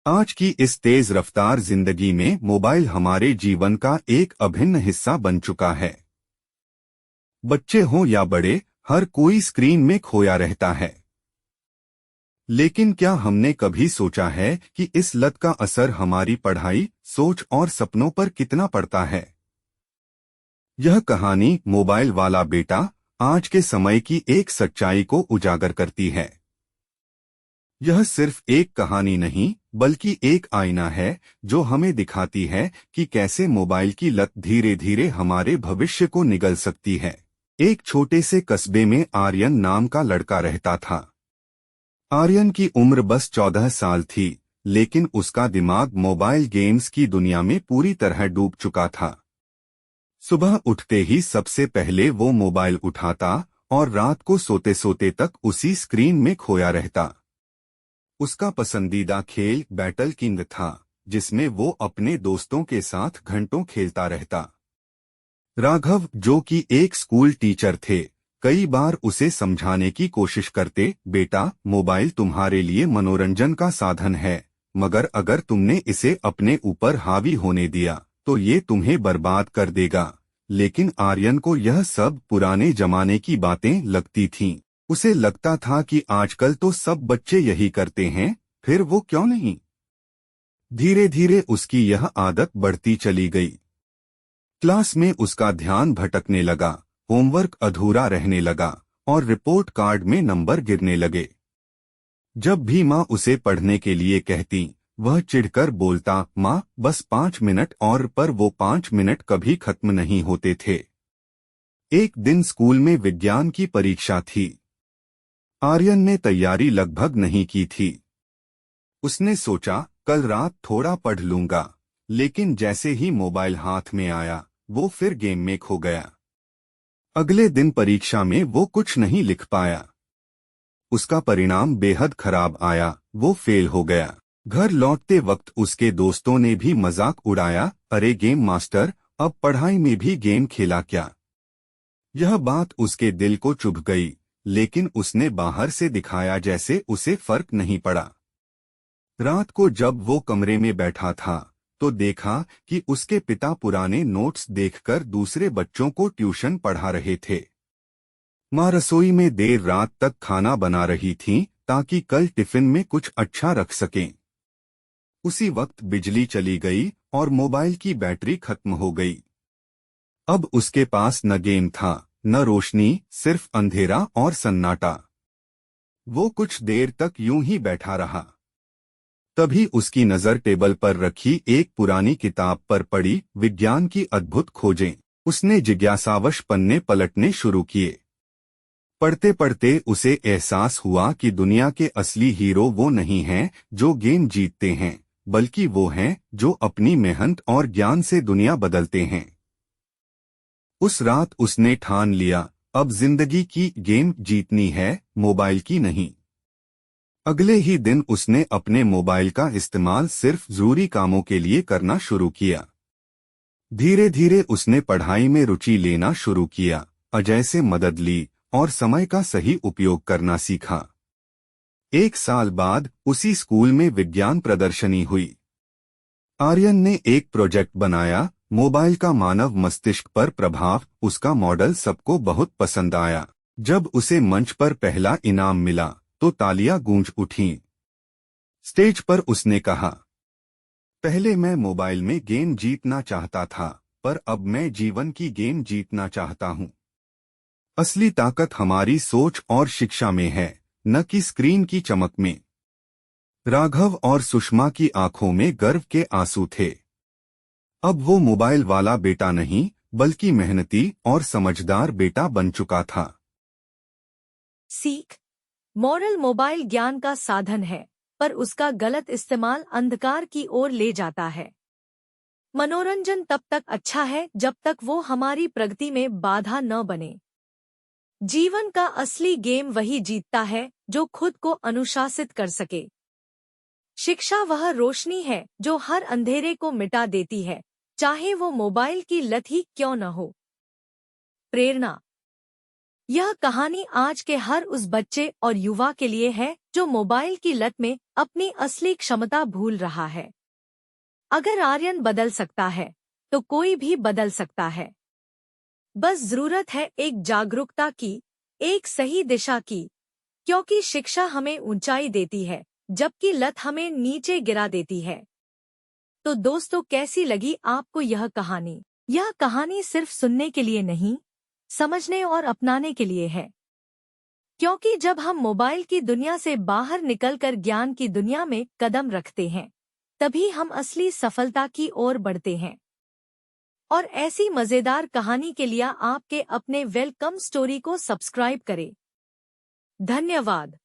आज की इस तेज रफ्तार जिंदगी में मोबाइल हमारे जीवन का एक अभिन्न हिस्सा बन चुका है। बच्चे हों या बड़े, हर कोई स्क्रीन में खोया रहता है। लेकिन क्या हमने कभी सोचा है कि इस लत का असर हमारी पढ़ाई, सोच और सपनों पर कितना पड़ता है? यह कहानी मोबाइल वाला बेटा आज के समय की एक सच्चाई को उजागर करती है। यह सिर्फ एक कहानी नहीं, बल्कि एक आईना है जो हमें दिखाती है कि कैसे मोबाइल की लत धीरे धीरे हमारे भविष्य को निगल सकती है। एक छोटे से कस्बे में आर्यन नाम का लड़का रहता था। आर्यन की उम्र बस 14 साल थी, लेकिन उसका दिमाग मोबाइल गेम्स की दुनिया में पूरी तरह डूब चुका था। सुबह उठते ही सबसे पहले वो मोबाइल उठाता और रात को सोते सोते तक उसी स्क्रीन में खोया रहता। उसका पसंदीदा खेल बैटल किंग था, जिसमें वो अपने दोस्तों के साथ घंटों खेलता रहता। राघव, जो कि एक स्कूल टीचर थे, कई बार उसे समझाने की कोशिश करते, बेटा, मोबाइल तुम्हारे लिए मनोरंजन का साधन है, मगर अगर तुमने इसे अपने ऊपर हावी होने दिया, तो ये तुम्हें बर्बाद कर देगा। लेकिन आर्यन को यह सब पुराने जमाने की बातें लगती थीं। उसे लगता था कि आजकल तो सब बच्चे यही करते हैं, फिर वो क्यों नहीं? धीरे धीरे उसकी यह आदत बढ़ती चली गई। क्लास में उसका ध्यान भटकने लगा, होमवर्क अधूरा रहने लगा और रिपोर्ट कार्ड में नंबर गिरने लगे। जब भी माँ उसे पढ़ने के लिए कहती, वह चिढ़कर बोलता, माँ, बस 5 मिनट और, पर वो 5 मिनट कभी खत्म नहीं होते थे। एक दिन स्कूल में विज्ञान की परीक्षा थी। आर्यन ने तैयारी लगभग नहीं की थी। उसने सोचा, कल रात थोड़ा पढ़ लूंगा, लेकिन जैसे ही मोबाइल हाथ में आया, वो फिर गेम में खो गया। अगले दिन परीक्षा में वो कुछ नहीं लिख पाया। उसका परिणाम बेहद खराब आया, वो फेल हो गया। घर लौटते वक्त उसके दोस्तों ने भी मजाक उड़ाया, अरे गेम मास्टर, अब पढ़ाई में भी गेम खेला क्या? यह बात उसके दिल को चुभ गई, लेकिन उसने बाहर से दिखाया जैसे उसे फर्क नहीं पड़ा। रात को जब वो कमरे में बैठा था, तो देखा कि उसके पिता पुराने नोट्स देखकर दूसरे बच्चों को ट्यूशन पढ़ा रहे थे। माँ रसोई में देर रात तक खाना बना रही थीं, ताकि कल टिफिन में कुछ अच्छा रख सकें। उसी वक्त बिजली चली गई और मोबाइल की बैटरी खत्म हो गई। अब उसके पास न गेम था, न रोशनी, सिर्फ अंधेरा और सन्नाटा। वो कुछ देर तक यूं ही बैठा रहा। तभी उसकी नजर टेबल पर रखी एक पुरानी किताब पर पड़ी, विज्ञान की अद्भुत खोजें। उसने जिज्ञासावश पन्ने पलटने शुरू किए। पढ़ते पढ़ते उसे एहसास हुआ कि दुनिया के असली हीरो वो नहीं हैं जो गेम जीतते हैं, बल्कि वो हैं जो अपनी मेहनत और ज्ञान से दुनिया बदलते हैं। उस रात उसने ठान लिया, अब जिंदगी की गेम जीतनी है, मोबाइल की नहीं। अगले ही दिन उसने अपने मोबाइल का इस्तेमाल सिर्फ जरूरी कामों के लिए करना शुरू किया। धीरे धीरे उसने पढ़ाई में रुचि लेना शुरू किया, अजय से मदद ली और समय का सही उपयोग करना सीखा। 1 साल बाद उसी स्कूल में विज्ञान प्रदर्शनी हुई। आर्यन ने एक प्रोजेक्ट बनाया, मोबाइल का मानव मस्तिष्क पर प्रभाव। उसका मॉडल सबको बहुत पसंद आया। जब उसे मंच पर पहला इनाम मिला, तो तालियां गूंज उठीं। स्टेज पर उसने कहा, पहले मैं मोबाइल में गेम जीतना चाहता था, पर अब मैं जीवन की गेम जीतना चाहता हूं। असली ताकत हमारी सोच और शिक्षा में है, न कि स्क्रीन की चमक में। राघव और सुषमा की आंखों में गर्व के आंसू थे। अब वो मोबाइल वाला बेटा नहीं, बल्कि मेहनती और समझदार बेटा बन चुका था। सीख। मॉरल, मोबाइल ज्ञान का साधन है, पर उसका गलत इस्तेमाल अंधकार की ओर ले जाता है। मनोरंजन तब तक अच्छा है जब तक वो हमारी प्रगति में बाधा न बने। जीवन का असली गेम वही जीतता है जो खुद को अनुशासित कर सके। शिक्षा वह रोशनी है जो हर अंधेरे को मिटा देती है, चाहे वो मोबाइल की लत ही क्यों न हो। प्रेरणा। यह कहानी आज के हर उस बच्चे और युवा के लिए है जो मोबाइल की लत में अपनी असली क्षमता भूल रहा है। अगर आर्यन बदल सकता है तो कोई भी बदल सकता है। बस जरूरत है एक जागरूकता की, एक सही दिशा की, क्योंकि शिक्षा हमें ऊंचाई देती है जबकि लत हमें नीचे गिरा देती है। तो दोस्तों, कैसी लगी आपको यह कहानी? यह कहानी सिर्फ सुनने के लिए नहीं, समझने और अपनाने के लिए है। क्योंकि जब हम मोबाइल की दुनिया से बाहर निकलकर ज्ञान की दुनिया में कदम रखते हैं, तभी हम असली सफलता की ओर बढ़ते हैं। और ऐसी मजेदार कहानी के लिए आपके अपने वेलकम स्टोरी को सब्सक्राइब करें। धन्यवाद।